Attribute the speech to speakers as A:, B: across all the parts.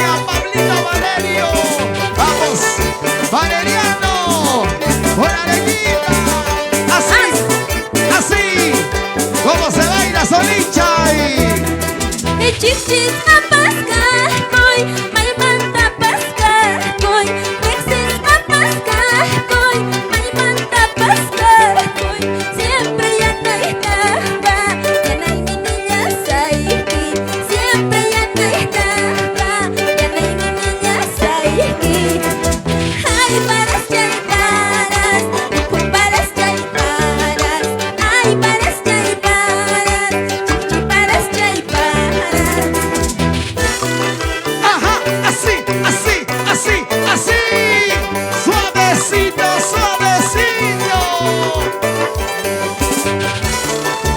A: a Pablito Valerio. Vamos, Valeriano, por Arequita. Así, así, como se baila Solicha.
B: Chis a pescar, voy, may manta pescar, voy, exes a pescar, voy, may manta pescar, voy, siempre ya no estaba, ya no hay ni niñas ahí, siempre ya no estaba, ya no hay ni niñas ahí. Ay, para chaiparas, para chaiparas, ay, para chaiparas, chichi para chaiparas.
A: Ajá, así, así, así, así. Suavecito, suavecito.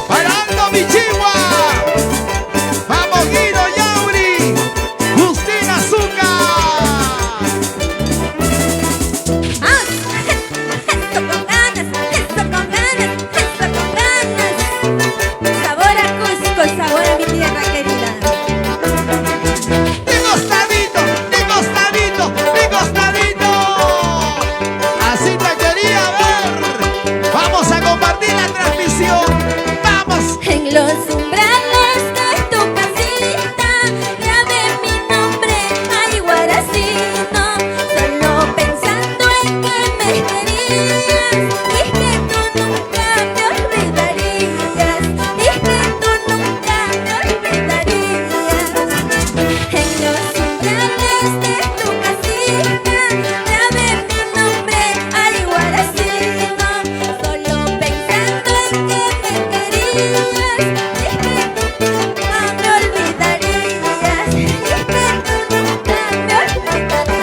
A: Parando mi chihuahua. Vamos, Guido Yauri. Justina Azúcar.
B: Esto con ganas, esto con ganas, esto con ganas. Sabor a Cusco, sabor a mi tierra querida.
A: De costadito, de costadito, de costadito. Así te quería ver. Vamos a compartir la transmisión. Vamos.
B: En los umbrales de tu casita grabé mi nombre, ay Guaracino, solo pensando en que me querías y que tú nunca me olvidarías, y que tú nunca me olvidarías. En los umbrales de tu casita grabé mi nombre, ay Guaracino, solo pensando en que me querías y que tú nunca me olvidarías, y que tú nunca me olvidarías.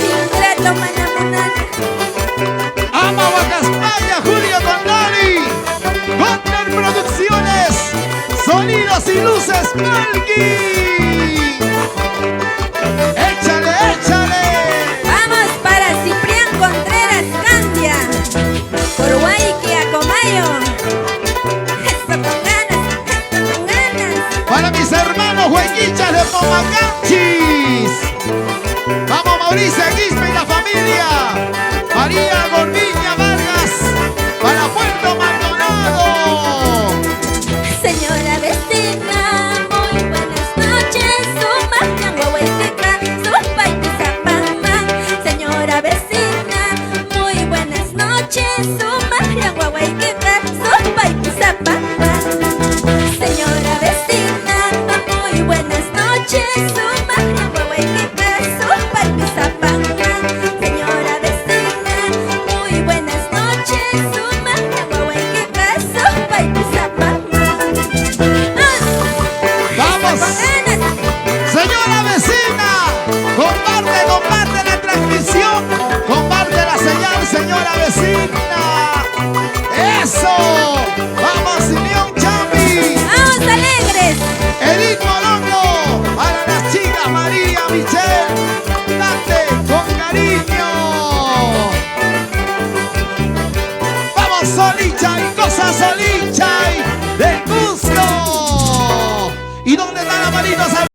B: Ingrato manamana.
A: Ama Guacaspaya, Julio Tondoni. Conner Producciones. Sonidos y luces, Malki. Échale, échale.
B: Vamos para Ciprián Contreras Candia, por Guayqui a Comayo. Esto con ganas, esto con ganas.
A: Para mis hermanos huequichas de Pomacanchis. Vamos, Mauricio Aguispe y la familia. María Gordiña Vargas. Para Puerto Maldonado.
B: Señora vecina, muy buenas noches. Su magia huehueteca, su paita zapamán. Señora vecina, muy buenas noches. Su magia huehueteca, su paita zapamán. Señora vecina, muy buenas noches. Su magia huehueteca, su paita zapamán. Señora vecina, muy buenas noches. Su magia huehueteca, su paita zapamán.
A: Vamos.
B: Con ganas.
A: Señora vecina, comparte, comparte la transmisión. Comparte la señal, señora vecina. Eso. Vamos, Simeón Chambi.
B: ¡Vamos alegres!
A: Edith Molongo. Para las chicas María, Michelle. Date con cariño. Vamos, Solicha y cosas Solicha y de Cusco. ¿Y dónde están las manitos?